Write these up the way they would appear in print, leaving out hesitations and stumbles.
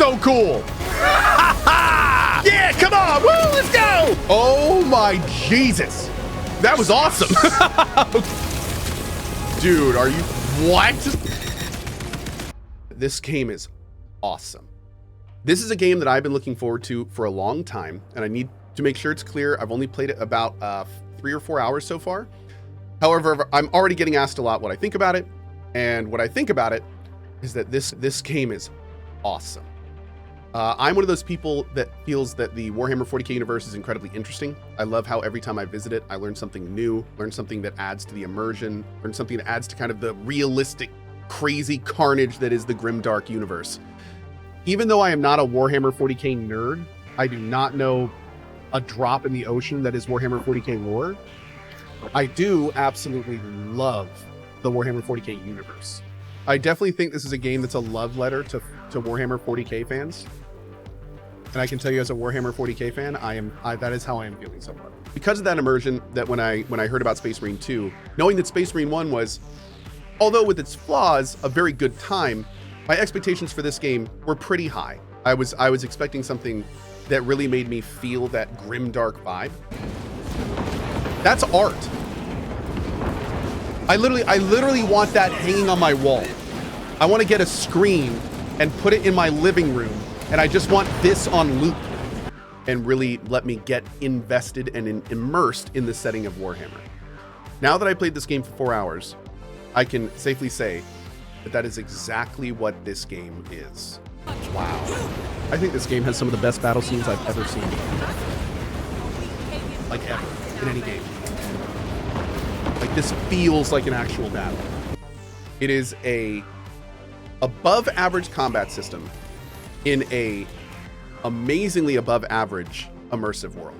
so cool. Yeah, come on. Woo, let's go. Oh my Jesus. That was awesome. Dude, are you, what? This game is awesome. This is a game that I've been looking forward to for a long time, and I need to make sure it's clear. I've only played it about 3 or 4 hours so far. However, I'm already getting asked a lot what I think about it, and what I think about it is that this game is awesome. I'm one of those people that feels that the Warhammer 40k universe is incredibly interesting. I love how every time I visit it, I learn something new, learn something that adds to the immersion, learn something that adds to kind of the realistic, crazy carnage that is the grimdark universe. Even though I am not a Warhammer 40k nerd, I do not know a drop in the ocean that is Warhammer 40k lore. I do absolutely love the Warhammer 40k universe. I definitely think this is a game that's a love letter to Warhammer 40k fans. And I can tell you as a Warhammer 40k fan, that is how I am feeling so far. Because of that immersion, that when I heard about Space Marine 2, knowing that Space Marine 1 was, although with its flaws, a very good time, my expectations for this game were pretty high. I was expecting something that really made me feel that grimdark vibe. That's art. I literally want that hanging on my wall. I want to get a screen and put it in my living room, and I just want this on loop and really let me get invested and immersed in the setting of Warhammer. Now that I played this game for 4 hours, I can safely say that that is exactly what this game is. Wow. I think this game has some of the best battle scenes I've ever seen. Like ever, in any game. Like this feels like an actual battle. It is a above average combat system in a amazingly above average immersive world.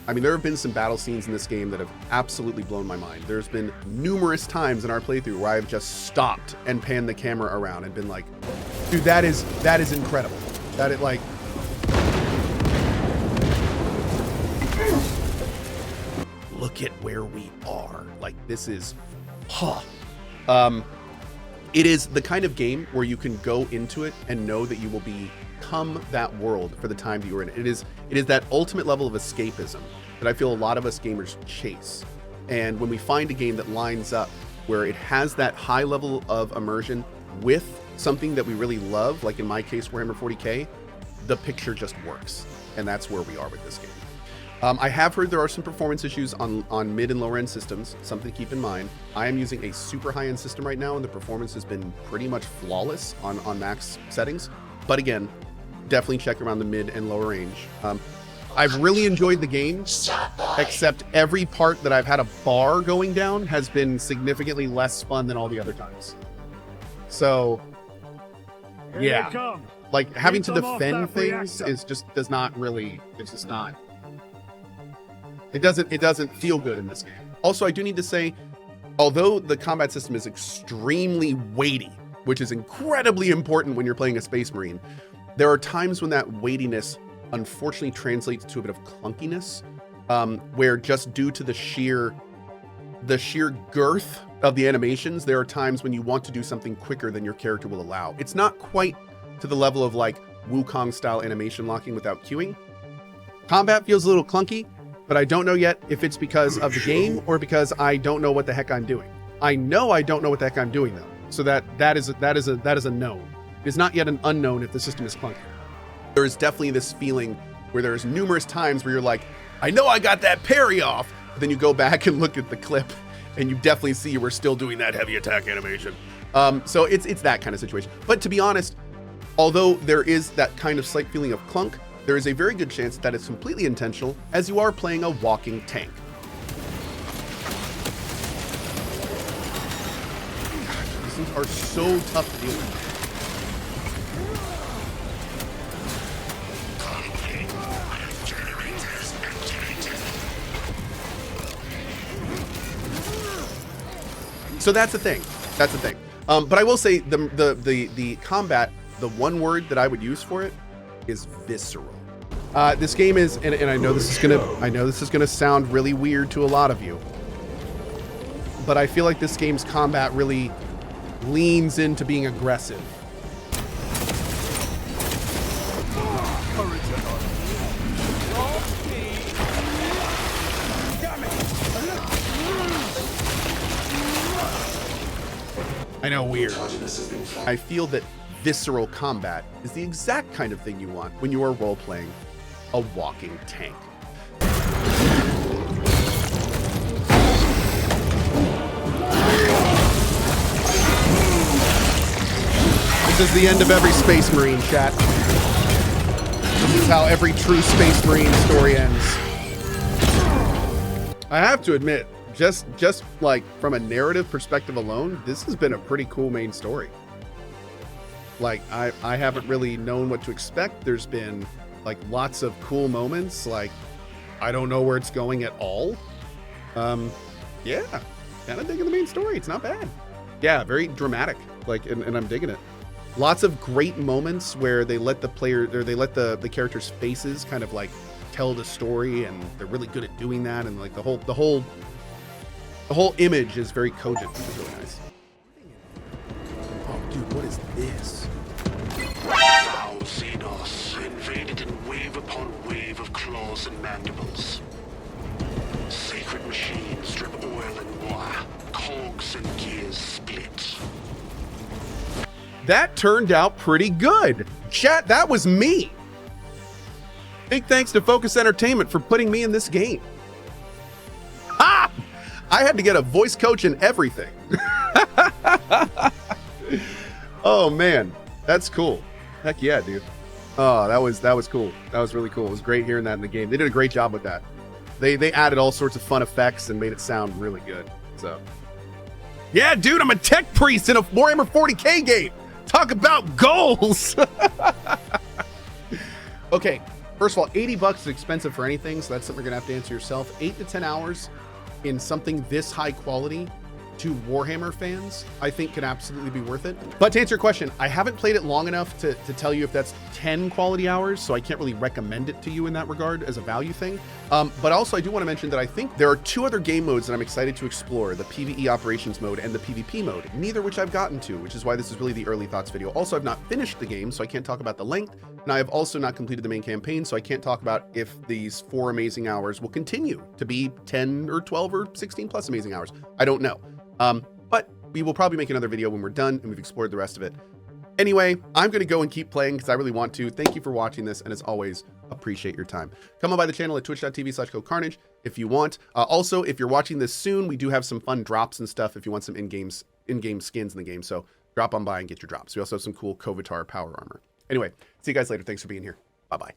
I mean, there have been some battle scenes in this game that have absolutely blown my mind. There's been numerous times in our playthrough where I've just stopped and panned the camera around and been like, dude, that is incredible. That it like, look at where we are. Like this is, it is the kind of game where you can go into it and know that you will become that world for the time that you're in it. It is that ultimate level of escapism that I feel a lot of us gamers chase. And when we find a game that lines up where it has that high level of immersion with something that we really love, like in my case, Warhammer 40k, the picture just works. And that's where we are with this game. I have heard there are some performance issues on mid and lower end systems, something to keep in mind. I am using a super high end system right now, and the performance has been pretty much flawless on max settings. But again, definitely check around the mid and lower range. I've really enjoyed the game, except every part that I've had a bar going down has been significantly less fun than all the other times. So, yeah, like having to defend things is just does not really, it's just not. It doesn't feel good in this game. Also, I do need to say, although the combat system is extremely weighty, which is incredibly important when you're playing a Space Marine, there are times when that weightiness unfortunately translates to a bit of clunkiness, where just due to the sheer girth of the animations, there are times when you want to do something quicker than your character will allow. It's not quite to the level of like Wukong style animation locking without queuing. Combat feels a little clunky, but I don't know yet if it's because of the game or because I don't know what the heck I'm doing. I know I don't know what the heck I'm doing though. So that is a known. It's not yet an unknown if the system is clunky. There is definitely this feeling where there's numerous times where you're like, I know I got that parry off, but then you go back and look at the clip and you definitely see you were still doing that heavy attack animation. So it's that kind of situation. But to be honest, although there is that kind of slight feeling of clunk, there is a very good chance that it's completely intentional, as you are playing a walking tank. These things are so tough to deal with. So that's the thing. That's the thing. But I will say the combat, the one word that I would use for it is visceral. This game is, and I know this is gonna sound really weird to a lot of you, but I feel like this game's combat really leans into being aggressive. I know, weird. I feel that visceral combat is the exact kind of thing you want when you are role-playing a walking tank. This is the end of every Space Marine, chat. This is how every true Space Marine story ends. I have to admit, just like from a narrative perspective alone, this has been a pretty cool main story. Like, I haven't really known what to expect. There's been like lots of cool moments. Like, I don't know where it's going at all. Yeah, kind of digging the main story. It's not bad. Yeah, very dramatic. Like, and I'm digging it. Lots of great moments where they let the player, or they let the characters' faces kind of like tell the story, and they're really good at doing that. And like the whole image is very cogent, which is really nice. Oh, dude, what is this? Thou Xenos, invaded in wave upon wave of claws and mandibles. Sacred machines drip oil and water. Cogs and gears split. That turned out pretty good. Chat, that was me. Big thanks to Focus Entertainment for putting me in this game. Ha! I had to get a voice coach and everything. Oh man, that's cool. Heck yeah, dude. Oh, that was cool. That was really cool. It was great hearing that in the game. They did a great job with that. They added all sorts of fun effects and made it sound really good. So, yeah, dude, I'm a tech priest in a Warhammer 40K game. Talk about goals. Okay, first of all, $80 is expensive for anything, so that's something you're gonna have to answer yourself. 8 to 10 hours in something this high quality to Warhammer fans, I think could absolutely be worth it. But to answer your question, I haven't played it long enough to tell you if that's 10 quality hours, so I can't really recommend it to you in that regard as a value thing. But also I do want to mention that I think there are 2 other game modes that I'm excited to explore, the PvE operations mode and the PvP mode, neither which I've gotten to, which is why this is really the early thoughts video. Also, I've not finished the game, so I can't talk about the length, and I have also not completed the main campaign, so I can't talk about if these 4 amazing hours will continue to be 10 or 12 or 16 plus amazing hours. I don't know. But we will probably make another video when we're done and we've explored the rest of it. Anyway, I'm going to go and keep playing because I really want to. Thank you for watching this, and as always, appreciate your time. Come on by the channel at twitch.tv/CohhCarnage if you want. Also, if you're watching this soon, we do have some fun drops and stuff if you want some in-game skins in the game. So drop on by and get your drops. We also have some cool Kovatar power armor. Anyway, see you guys later. Thanks for being here. Bye-bye.